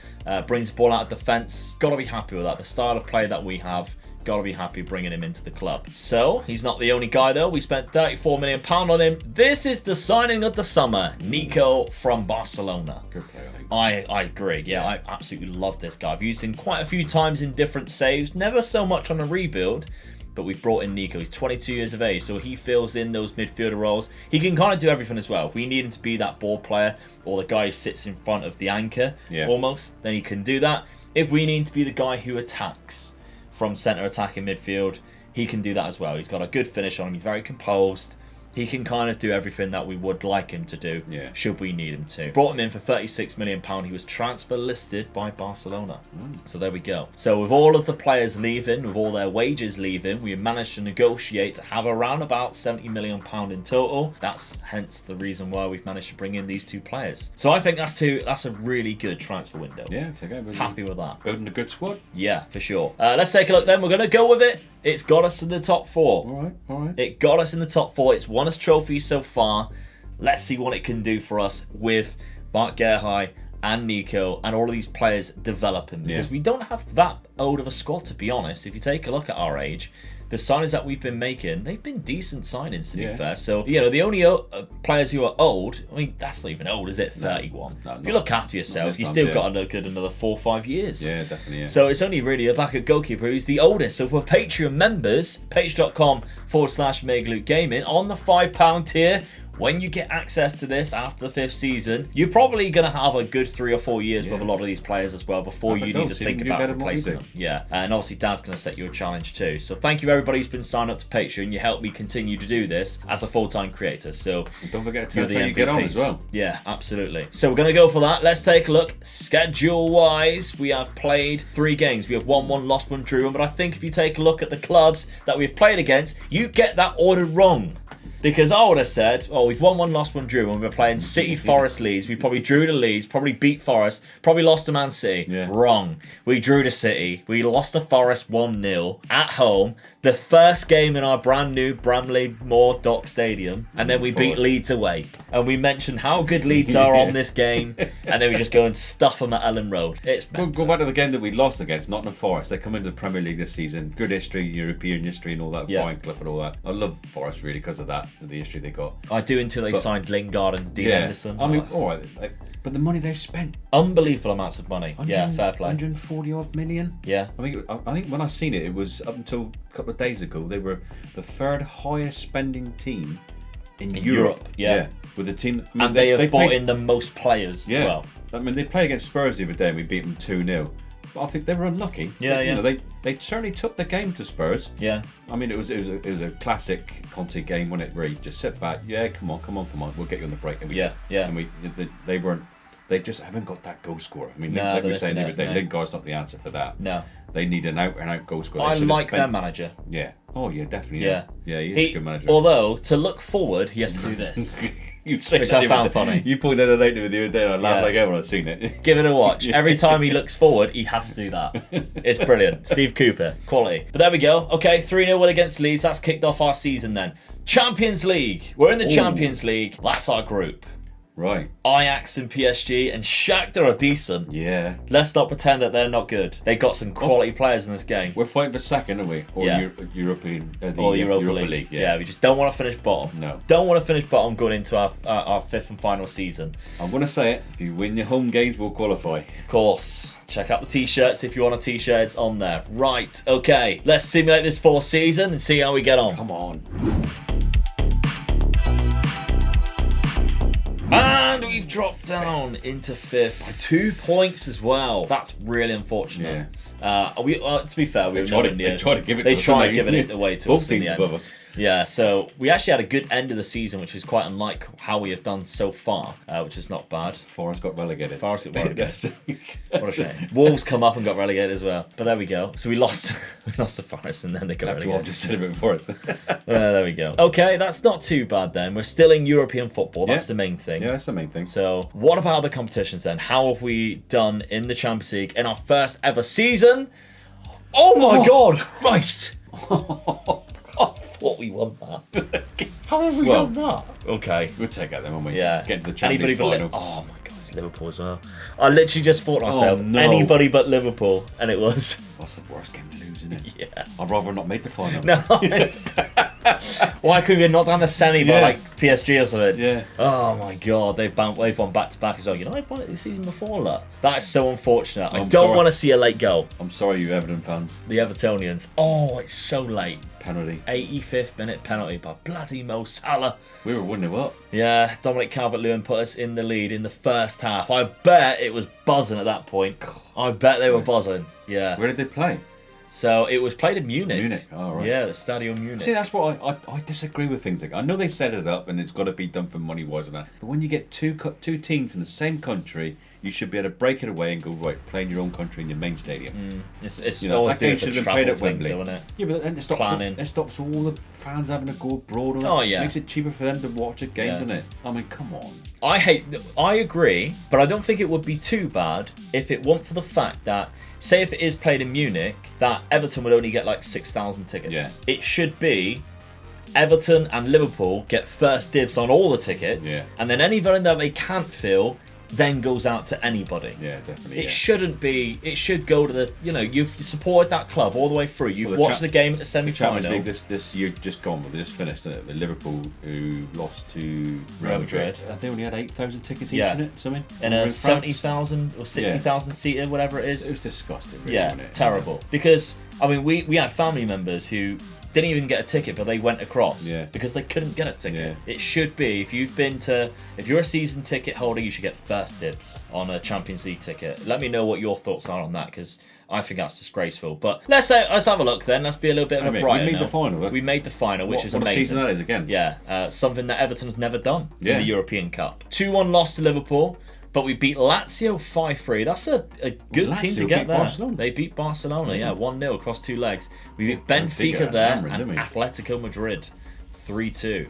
Brings the ball out of defence. Got to be happy with that. The style of play that we have. Got to be happy bringing him into the club. So, he's not the only guy though. We spent £34 million on him. This is the signing of the summer. Nico from Barcelona. Good player, I think. I agree. Yeah, I absolutely love this guy. I've used him quite a few times in different saves. Never so much on a rebuild. But we've brought in Nico. He's 22 years of age, so he fills in those midfielder roles. He can kind of do everything as well. If we need him to be that ball player or the guy who sits in front of the anchor almost, then he can do that. if we need to be the guy who attacks from centre attacking midfield, he can do that as well. He's got a good finish on him. He's very composed. He can kind of do everything that we would like him to do, should we need him to. Brought him in for £36 million. He was transfer listed by Barcelona. So there we go. So with all of the players leaving, with all their wages leaving, we managed to negotiate to have around about £70 million in total. That's hence the reason why we've managed to bring in these 2 players. So I think that's a really good transfer window. Yeah, take it. Happy with that. Building a good squad. Yeah, for sure. Let's take a look then. We're going to go with it. It's got us in the top 4. All right. It got us in the top 4. It's won us trophies so far. Let's see what it can do for us with Mark Gerhai and Nico and all of these players developing. Because we don't have that old of a squad, to be honest. If you take a look at our age, the signings that we've been making, they've been decent signings, to be fair. So, the only players who are old, I mean, that's not even old, is it? 31. No, if you look after yourself, you've still got to look at another 4 or 5 years. Yeah, definitely, So it's only really a backup goalkeeper who's the oldest. So for Patreon members, patreon.com/MegaLuke Gaming, on the £5 tier, when you get access to this after the 5th season, you're probably going to have a good 3 or 4 years with a lot of these players as well before you need to think about replacing them. Yeah, and obviously Dad's going to set you a challenge too. So thank you everybody who's been signed up to Patreon. You help me continue to do this as a full-time creator. So and don't forget to tell us how you get on as well. Yeah, absolutely. So we're going to go for that. Let's take a look. Schedule-wise, we have played 3 games. We have won 1, lost 1, drew 1. But I think if you take a look at the clubs that we've played against, you get that order wrong. Because I would have said, we've won 1, lost 1, drew 1. We're playing City, Forest, Leeds. We probably drew to Leeds, probably beat Forest, probably lost to Man City. Yeah. Wrong. We drew to City. We lost to Forest 1-0 at home. The first game in our brand new Bramley Moor Dock Stadium. And then we beat Leeds away. And we mentioned how good Leeds are on this game. And then we just go and stuff them at Ellen Road. It's mental. Go back to the game that we lost against Nottingham Forest. They come into the Premier League this season. Good history, European history and all that. Brian Clough and all that. I love Forest really because of that, the history they got. I do until they signed Lingard and Dean Henderson. I mean, alright. But the money they spent. Unbelievable amounts of money. Yeah, fair play. 140 odd million. Yeah. I think when I seen it, it was up until a couple of days ago, they were the 3rd highest spending team in Europe. Yeah. With the team. I mean, and they have bought in the most players as well. I mean, they played against Spurs the other day and we beat them 2-0. But I think they were unlucky. They certainly took the game to Spurs. Yeah. I mean, it was a classic Conte game, wasn't it? Where you just sit back. Yeah, come on. We'll get you on the break. And we did. And they just haven't got that goal scorer. I mean, like we were saying the other day, Lingard's not the answer for that. No. They need an out-and-out goal scorer. I like their manager. Yeah. Oh, yeah, definitely. Yeah, he's a good manager. Although, to look forward, he has to do this. Which I found funny. You pointed that out the other day and I laughed like everyone. I've seen it. Give it a watch. Every time he looks forward, he has to do that. It's brilliant. Steve Cooper, quality. But there we go. Okay, 3-0 win against Leeds. That's kicked off our season then. Champions League. We're in the Champions League. That's our group. Right. Ajax and PSG and Shakhtar are decent. Yeah. Let's not pretend that they're not good. They got some quality players in this game. We're fighting for second, aren't we? Or European, Europa League. Yeah, we just don't want to finish bottom. No. Don't want to finish bottom going into our 5th and final season. I'm going to say it. If you win your home games, we'll qualify. Of course. Check out the t-shirts if you want a t-shirt. It's on there. Right. Okay. Let's simulate this 4th season and see how we get on. Come on. And we've dropped down into 5th by 2 points as well. That's really unfortunate. Yeah. To be fair, we tried to give it away to both us teams in the end. Above us. Yeah, so we actually had a good end of the season, which is quite unlike how we have done so far, which is not bad. Forest got relegated. What a shame. Wolves come up and got relegated as well. But there we go. So we lost to Forest and then they got relegated. I've just said a bit Forest. There we go. Okay, that's not too bad then. We're still in European football. That's the main thing. Yeah, that's the main thing. So what about the competitions then? How have we done in the Champions League in our first ever season? Oh my God! Christ! I thought we won that. How have we done that? Okay. We'll take that then, won't we? Yeah. Get to the Champions final. Oh my God, it's Liverpool as well. I literally just thought to myself, anybody but Liverpool, and it was. That's the worst game to lose, isn't it? Yeah. I'd rather not make the final. No. Why couldn't we have knocked down the semi by like PSG or something? Yeah. Oh my god, they've won back to back as well. United won it the season before that. That is so unfortunate. I don't want to see a late goal. I'm sorry, you Everton fans. The Evertonians. Oh, it's so late. Penalty. 85th minute penalty by bloody Mo Salah. We were 1-0 up. Yeah, Dominic Calvert-Lewin put us in the lead in the first half. I bet it was buzzing at that point. I bet they were buzzing. Yeah. Where did they play? So it was played in Munich. Munich, oh, right. Yeah, the Stadio Munich. See, that's what I disagree with things like. I know they set it up and it's got to be done for money wise and that. But when you get two teams from the same country, you should be able to break it away and go right, play in your own country in your main stadium. It's you know, that game should have been played at Wembley, isn't it? Yeah, but then it stops all the fans having to go abroad. And oh yeah, makes it cheaper for them to watch a game, doesn't it? I mean, come on. I agree, but I don't think it would be too bad if it weren't for the fact that, say if it is played in Munich, that Everton would only get like 6,000 tickets. Yeah. It should be Everton and Liverpool get first dibs on all the tickets, and then any venue that they can't fill then goes out to anybody. Yeah, definitely. It shouldn't be. It should go to the. You know, you've supported that club all the way through. You've watched the game at the semi-final. The Champions League this year just gone, but they just finished, didn't it? The Liverpool who lost to Real Madrid. They only had 8,000 tickets each in it, something. In a 70,000 or 60,000 seater, whatever it is. It was disgusting. Really, yeah, wasn't it? terrible. Because I mean, we had family members who didn't even get a ticket, but they went across because they couldn't get a ticket. Yeah. It should be, if you're a season ticket holder, you should get first dibs on a Champions League ticket. Let me know what your thoughts are on that, because I think that's disgraceful. But let's have a look then. Let's be a little bit of a brighter. We made the final. We made the final, which is amazing. What a season that is again. Yeah, something that Everton's never done in the European Cup. 2-1 loss to Liverpool. But we beat Lazio 5-3. That's a good team to get there. Barcelona. They beat Barcelona, 1-0 across 2 legs. We beat Benfica there and Atletico Madrid 3-2.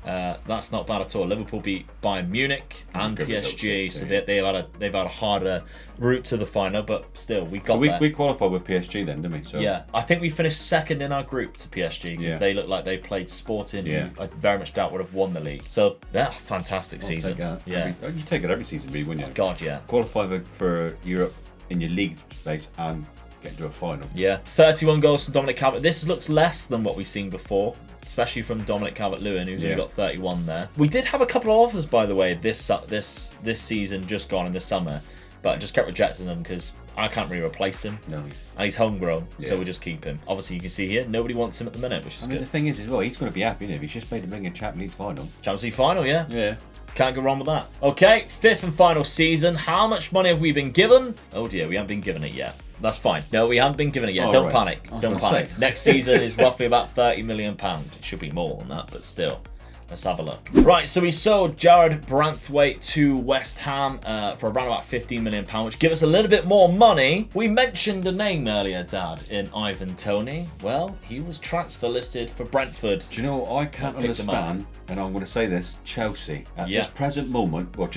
That's not bad at all. Liverpool beat Bayern Munich and PSG, so they've had a harder route to the final, but still we got there. We qualified with PSG then, didn't we? So. Yeah, I think we finished second in our group to PSG because they looked like they played Sporting, who I very much doubt would have won the league. So fantastic season. You take it every season, really, wouldn't you? Oh, God, yeah. Qualify for Europe in your league space and get to a final. Yeah, 31 goals from Dominic Calvert. This looks less than what we've seen before, especially from Dominic Calvert-Lewin, who's only got 31 there. We did have a couple of offers, by the way, this season just gone in the summer, but I just kept rejecting them because I can't really replace him. No. And he's homegrown, so we just keep him. Obviously, you can see here, nobody wants him at the minute, which is good. The thing is, as well, he's going to be happy, isn't he? He's just made him bring a Champions League final. Champions League final, yeah. Yeah. Can't go wrong with that. Okay, 5th and final season. How much money have we been given? Oh dear, we haven't been given it yet. That's fine. No, we haven't been given it yet. Don't panic. Don't panic. Next season is roughly about £30 million. It should be more than that, but still. Let's have a look. Right, so we sold Jared Branthwaite to West Ham for around about £15 million, which give us a little bit more money. We mentioned a name earlier, Dad, in Ivan Toney. Well, he was transfer listed for Brentford. Do you know what I can't understand? And I'm going to say this, Chelsea. At this present moment, we're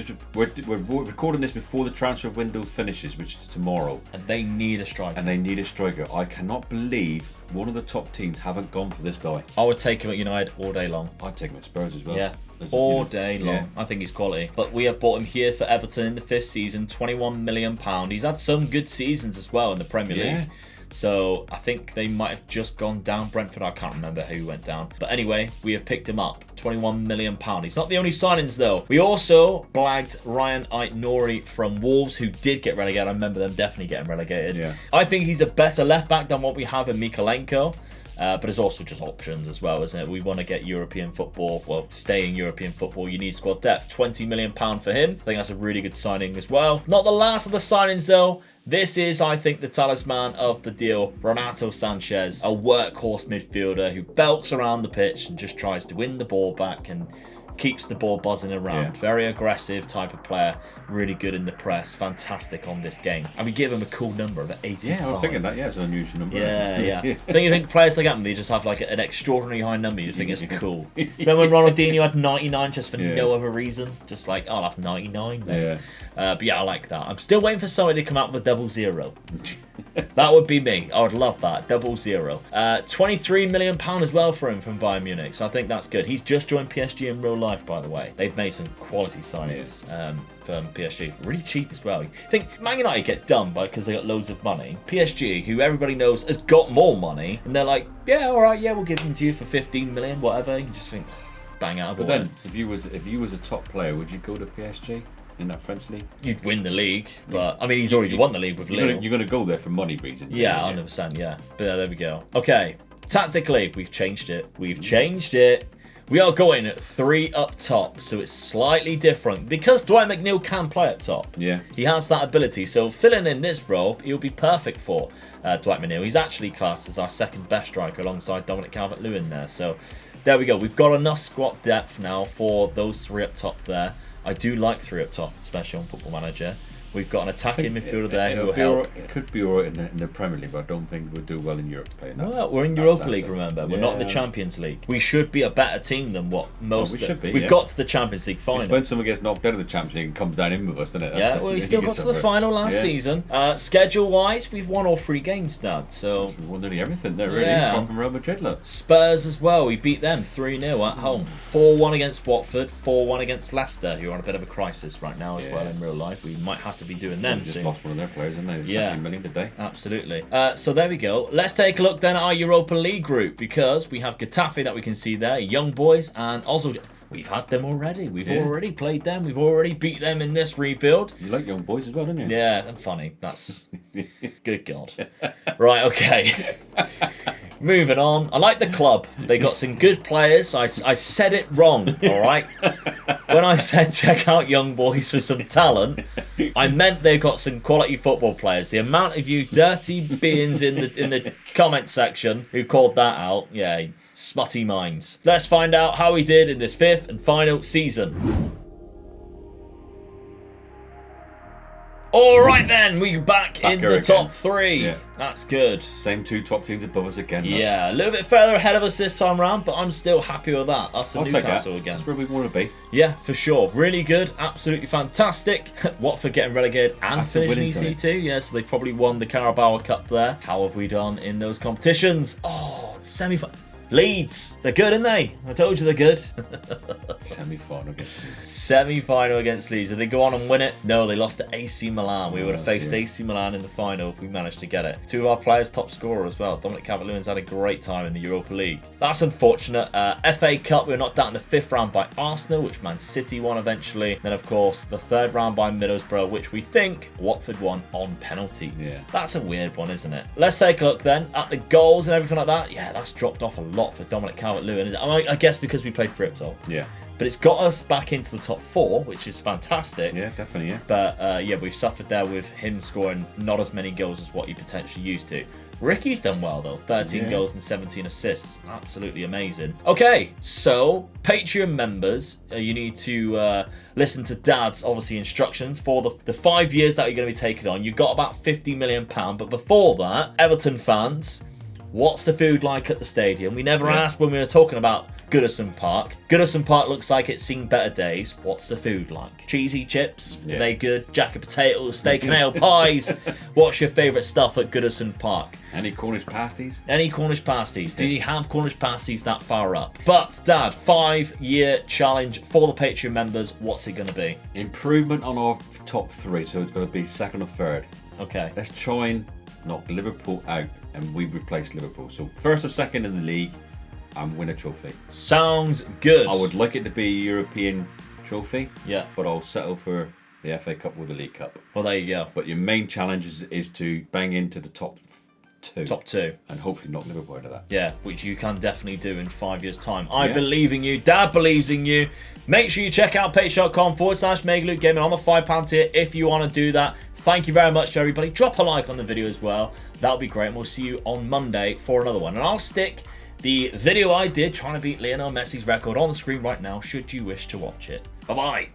recording this before the transfer window finishes, which is tomorrow. And they need a striker. I cannot believe one of the top teams haven't gone for this guy. I would take him at United all day long. I'd take him at Spurs as well. Yeah, all day long. Yeah. I think he's quality. But we have bought him here for Everton in the 5th season, £21 million. He's had some good seasons as well in the Premier League. So I think they might have just gone down. Brentford, I can't remember who went down. But anyway, we have picked him up. £21 million. He's not the only signings though. We also blagged Ryan Ait-Nouri from Wolves, who did get relegated. I remember them definitely getting relegated. Yeah. I think he's a better left back than what we have in Mikalenko. But it's also just options as well, isn't it? We want to get European football, stay in European football. You need squad depth. £20 million for him. I think that's a really good signing as well. Not the last of the signings though. This is, I think, the talisman of the deal. Renato Sanchez, a workhorse midfielder who belts around the pitch and just tries to win the ball back and keeps the ball buzzing around. Yeah. Very aggressive type of player. Really good in the press. Fantastic on this game. And we give him a cool number of 85. Yeah, I was thinking that. Yeah, it's an unusual number. Yeah. Don't you think players like that, they just have like an extraordinary high number? You think it's cool. Remember when Ronaldinho had 99 just for no other reason? Just like, I'll have 99, mate. But yeah, I like that. I'm still waiting for somebody to come out with a 00. That would be me. I would love that. 00. £23 million as well for him from Bayern Munich. So I think that's good. He's just joined PSG in real life. life, by the way. They've made some quality signings from PSG, really cheap as well. You think Man United get done because they got loads of money. PSG, who everybody knows has got more money, and they're like, yeah, all right, yeah, we'll give them to you for 15 million, whatever. You just think, bang out of But order. then, if you was a top player, would you go to PSG in that French league? You'd win the league, but I mean, he's already won the league with Lille. You're going to go there for money reasons. Yeah, 100%, yeah. But there we go. Okay, tactically, we've changed it. We've changed it. We are going 3 up top, so it's slightly different. Because Dwight McNeil can play up top. Yeah. He has that ability, so filling in this role, he'll be perfect for Dwight McNeil. He's actually classed as our second best striker alongside Dominic Calvert-Lewin there. So there we go. We've got enough squad depth now for those 3 up top there. I do like 3 up top, especially on Football Manager. We've got an attacking midfielder there who will help. It could be alright in the Premier League, but I don't think we'll do well in Europe playing that. Well, we're in Europa League, remember? We're not in the Champions League. We should be a better team than what most. We should be. We've got to the Champions League final. It's when someone gets knocked out of the Champions League and comes down in with us, isn't it? Yeah, well, we still got to the final last season. Schedule-wise, we've won all 3 games, Dad. So we've won nearly everything there, really. Yeah. Apart from Real Madrid, look. Spurs as well. We beat them 3-0 at home. 4-1 against Watford. 4-1 against Leicester, who are on a bit of a crisis right now as well in real life. We might have to be doing them soon. Lost one of their players, didn't they? 70 million today. Absolutely. So there we go. Let's take a look then at our Europa League group, because we have Getafe that we can see there, Young Boys, and also we've had them already. We've already played them. We've already beat them in this rebuild. You like Young Boys as well, don't you? Yeah, and funny. That's good God. Right, okay. Moving on. I like the club. They got some good players. I said it wrong, all right? When I said check out Young Boys for some talent, I meant they've got some quality football players. The amount of you dirty beings in the comment section who called that out, yeah, smutty minds. Let's find out how he did in this 5th and final season. Alright then, we're back in the top 3. Yeah. That's good. Same 2 top teams above us again. Yeah, a little bit further ahead of us this time round, but I'm still happy with that. Us and Newcastle again. That's where we want to be. Yeah, for sure. Really good. Absolutely fantastic. Watford getting relegated and finishing EC2. Yeah, so they probably won the Carabao Cup there. How have we done in those competitions? Oh, semi-final. Leeds. They're good, aren't they? I told you they're good. Semi-final against Leeds. Semi-final against Leeds. Did they go on and win it? No, they lost to AC Milan. We would have faced AC Milan in the final if we managed to get it. 2 of our players top scorer as well. Dominic Calvert-Lewin's had a great time in the Europa League. That's unfortunate. FA Cup, we were knocked out in the 5th round by Arsenal, which Man City won eventually. Then, of course, the 3rd round by Middlesbrough, which we think Watford won on penalties. Yeah. That's a weird one, isn't it? Let's take a look then at the goals and everything like that. Yeah, that's dropped off a lot for Dominic Calvert-Lewin. I guess because we played for up top. Yeah. But it's got us back into the top 4, which is fantastic. Yeah, definitely, yeah. But yeah, we've suffered there with him scoring not as many goals as what he potentially used to. Ricky's done well though, 13 goals and 17 assists. Absolutely amazing. Okay, so Patreon members, you need to listen to Dad's obviously instructions for the 5 years that you're going to be taking on. You've got about £50 million, but before that, Everton fans, what's the food like at the stadium? We never asked when we were talking about Goodison Park. Goodison Park looks like it's seen better days. What's the food like? Cheesy chips? Are they good? Jack of potatoes, steak and ale pies? What's your favourite stuff at Goodison Park? Any Cornish pasties? Any Cornish pasties? Do you have Cornish pasties that far up? But, Dad, 5-year challenge for the Patreon members. What's it going to be? Improvement on our top 3, so it's got to be 2nd or 3rd. Okay. Let's try and knock Liverpool out, and we replace Liverpool. So 1st or 2nd in the league, and win a trophy. Sounds good. I would like it to be a European trophy. Yeah. But I'll settle for the FA Cup or the League Cup. Well, there you go. But your main challenge is to bang into the top 2. Top 2. And hopefully knock Liverpool out of that. Yeah, which you can definitely do in 5 years' time. I believe in you. Dad believes in you. Make sure you check out patreon.com/MegaLuke Gaming on the £5 tier if you want to do that. Thank you very much to everybody. Drop a like on the video as well. That'll be great. And we'll see you on Monday for another one. And I'll stick the video I did trying to beat Lionel Messi's record on the screen right now, should you wish to watch it. Bye-bye.